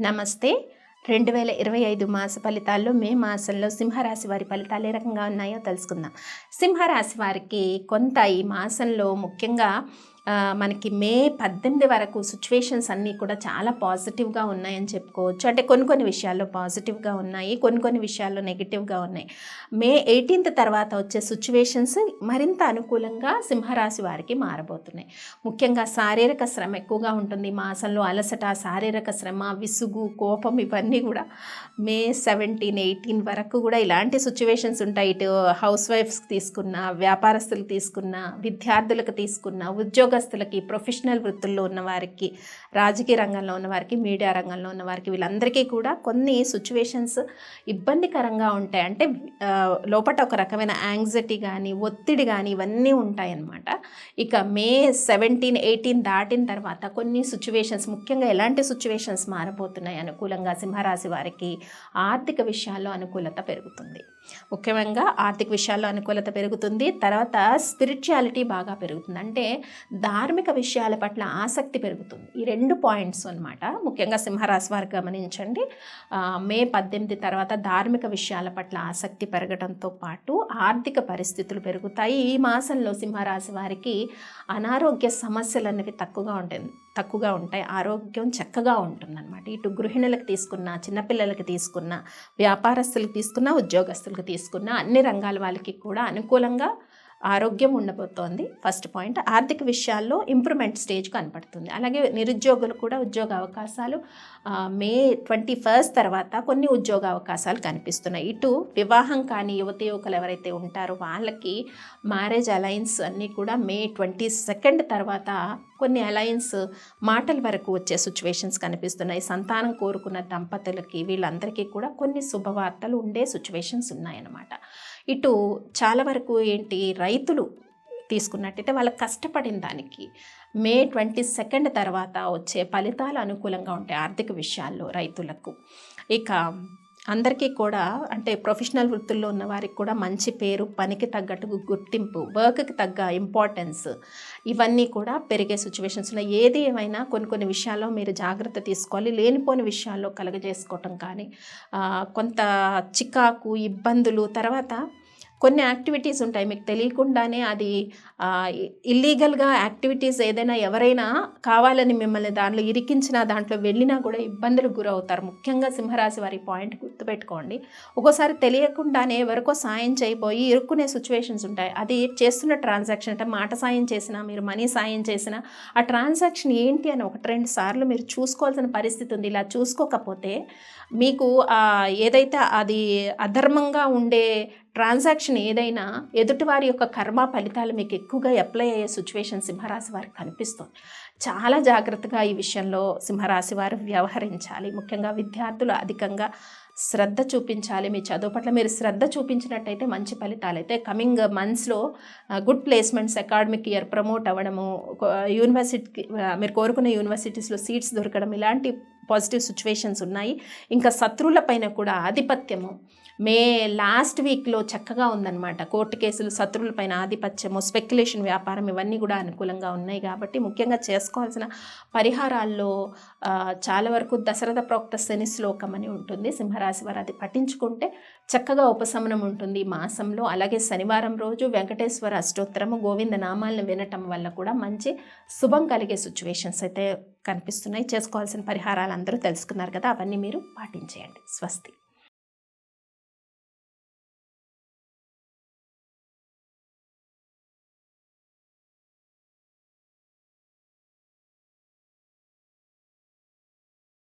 నమస్తే. 2025 మాస ఫలితాల్లో మే మాసంలో సింహరాశి వారి ఫలితాలు ఏ రకంగా ఉన్నాయో తెలుసుకుందాం. సింహరాశి వారికి కొంత ఈ మాసంలో ముఖ్యంగా మనకి మే 18 వరకు సిచ్యువేషన్స్ అన్నీ కూడా చాలా పాజిటివ్గా ఉన్నాయని చెప్పుకోవచ్చు. అంటే కొన్ని విషయాల్లో పాజిటివ్గా ఉన్నాయి, కొన్ని విషయాల్లో నెగిటివ్గా ఉన్నాయి. మే 18 తర్వాత వచ్చే సిచ్యువేషన్స్ మరింత అనుకూలంగా సింహరాశి వారికి మారబోతున్నాయి. ముఖ్యంగా శారీరక శ్రమ ఎక్కువగా ఉంటుంది. మాసంలో అలసట, శారీరక శ్రమ, విసుగు, కోపం ఇవన్నీ కూడా మే 17, 18 వరకు కూడా ఇలాంటి సిచ్యువేషన్స్ ఉంటాయి. ఇటు హౌస్ వైఫ్స్కి తీసుకున్న, వ్యాపారస్తులకు తీసుకున్న, విద్యార్థులకు తీసుకున్న, ఉద్యోగస్తులకి, ప్రొఫెషనల్ వృత్తుల్లో ఉన్నవారికి, రాజకీయ రంగంలో ఉన్నవారికి, మీడియా రంగంలో ఉన్నవారికి వీళ్ళందరికీ కూడా కొన్ని సిచ్యువేషన్స్ ఇబ్బందికరంగా ఉంటాయి. అంటే లోపల ఒక రకమైన యాంగ్జైటీ కానీ, ఒత్తిడి కానీ ఇవన్నీ ఉంటాయన్నమాట. ఇక మే 17, 18 దాటిన తర్వాత కొన్ని సిచ్యువేషన్స్, ముఖ్యంగా ఎలాంటి సిచ్యువేషన్స్ మారబోతున్నాయి అనుకూలంగా సింహరాశి వారికి? ఆర్థిక విషయాల్లో అనుకూలత పెరుగుతుంది. ముఖ్యంగా ఆర్థిక విషయాల్లో అనుకూలత పెరుగుతుంది. తర్వాత స్పిరిచువాలిటీ బాగా పెరుగుతుంది. అంటే ధార్మిక విషయాల పట్ల ఆసక్తి పెరుగుతుంది. ఈ 2 పాయింట్స్ అన్నమాట. ముఖ్యంగా సింహరాశి వారు గమనించండి. మే 18 తర్వాత ధార్మిక విషయాల పట్ల ఆసక్తి పెరగడంతో పాటు ఆర్థిక పరిస్థితులు పెరుగుతాయి. ఈ మాసంలో సింహరాశి వారికి అనారోగ్య సమస్యలు అనేవి తక్కువగా ఉంటాయి. ఆరోగ్యం చక్కగా ఉంటుందన్నమాట. ఇటు గృహిణులకు తీసుకున్న, చిన్నపిల్లలకి తీసుకున్న, వ్యాపారస్తులకు తీసుకున్న, ఉద్యోగస్తులకు తీసుకున్న అన్ని రంగాల వాళ్ళకి కూడా అనుకూలంగా ఆరోగ్యం ఉండబోతోంది. First point. ఆర్థిక విషయాల్లో ఇంప్రూవ్మెంట్ స్టేజ్ కనపడుతుంది. అలాగే నిరుద్యోగులు కూడా ఉద్యోగ అవకాశాలు మే 21 తర్వాత కొన్ని ఉద్యోగ అవకాశాలు కనిపిస్తున్నాయి. ఇటు వివాహం కాని యువకులు ఎవరైతే ఉంటారో వాళ్ళకి మ్యారేజ్ అలయన్స్ అన్నీ కూడా మే 22 తర్వాత కొన్ని అలయన్స్ మాటల వరకు వచ్చే సిచ్యువేషన్స్ కనిపిస్తున్నాయి. సంతానం కోరుకున్న దంపతులకి వీళ్ళందరికీ కూడా కొన్ని శుభవార్తలు ఉండే సిచ్యువేషన్స్ ఉన్నాయన్నమాట. ఇటు చాలా వరకు రైతులు తీసుకున్నట్టయితే వాళ్ళ కష్టపడిన దానికి మే 22 తర్వాత వచ్చే ఫలితాలు అనుకూలంగా ఉంటాయి ఆర్థిక విషయాల్లో రైతులకు. ఇక అందరికీ కూడా అంటే ప్రొఫెషనల్ వృత్తుల్లో ఉన్న వారికి కూడా మంచి పేరు, పనికి తగ్గట్టు గుర్తింపు, వర్క్కి తగ్గ ఇంపార్టెన్స్ ఇవన్నీ కూడా పెరిగే సిచ్యువేషన్స్ ఉన్నాయి. ఏది ఏమైనా కొన్ని విషయాల్లో మీరు జాగ్రత్త తీసుకోవాలి. లేనిపోని విషయాల్లో కలగజేసుకోవటం కానీ, కొంత చికాకు, ఇబ్బందులు, తర్వాత కొన్ని యాక్టివిటీస్ ఉంటాయి మీకు తెలియకుండానే అది ఇల్లీగల్గా యాక్టివిటీస్ ఏదైనా ఎవరైనా కావాలని మిమ్మల్ని దాంట్లో ఇరికించినా, దాంట్లో వెళ్ళినా కూడా ఇబ్బందులకు గురవుతారు. ముఖ్యంగా సింహరాశి వారి పాయింట్ గుర్తుపెట్టుకోండి. ఒక్కోసారి తెలియకుండానే ఎవరికో సాయం చేయబోయి ఇరుక్కునే సిచ్యువేషన్స్ ఉంటాయి. అది చేస్తున్న ట్రాన్సాక్షన్ అంటే మాట సాయం చేసినా, మీరు మనీ సాయం చేసినా ఆ ట్రాన్సాక్షన్ ఏంటి అని 1-2 సార్లు మీరు చూసుకోవాల్సిన పరిస్థితి ఉంది. ఇలా చూసుకోకపోతే మీకు ఏదైతే అది అధర్మంగా ఉండే ట్రాన్సాక్షన్ ఏదైనా ఎదుటివారి యొక్క కర్మ ఫలితాలు మీకు ఎక్కువగా అప్లై అయ్యే సిచ్యువేషన్ సింహరాశి వారికి కనిపిస్తుంది. చాలా జాగ్రత్తగా ఈ విషయంలో సింహరాశి వారు వ్యవహరించాలి. ముఖ్యంగా విద్యార్థులు అధికంగా శ్రద్ధ చూపించాలి. మీ చదువు పట్ల మీరు శ్రద్ధ చూపించినట్టయితే మంచి ఫలితాలు అయితే కమింగ్ మంత్స్లో good placements, academic year promote అవ్వడము, యూనివర్సిటీకి మీరు కోరుకున్న యూనివర్సిటీస్లో సీట్స్ దొరకడం ఇలాంటి పాజిటివ్ సిచ్యువేషన్స్ ఉన్నాయి. ఇంకా శత్రువుల పైన కూడా ఆధిపత్యము మే లాస్ట్ వీక్లో చక్కగా ఉందన్నమాట. కోర్టు కేసులు, శత్రువుల పైన ఆధిపత్యము, స్పెక్యులేషన్ వ్యాపారం ఇవన్నీ కూడా అనుకూలంగా ఉన్నాయి. కాబట్టి ముఖ్యంగా చేసుకోవాల్సిన పరిహారాల్లో చాలా వరకు దశరథ ప్రోక్త శని శ్లోకం అని ఉంటుంది. సింహరాశి వారు అది పఠించుకుంటే చక్కగా ఉపశమనం ఉంటుంది ఈ మాసంలో. అలాగే శనివారం రోజు వెంకటేశ్వర అష్టోత్తరము, గోవింద నామాలను వినటం వల్ల కూడా మంచి శుభం కలిగే సిచ్యువేషన్స్ అయితే కనిపిస్తున్నాయి. చేసుకోవాల్సిన పరిహారాలు అందరూ తెలుసుకున్నారు కదా, అవన్నీ మీరు పాటించేయండి. స్వస్తి.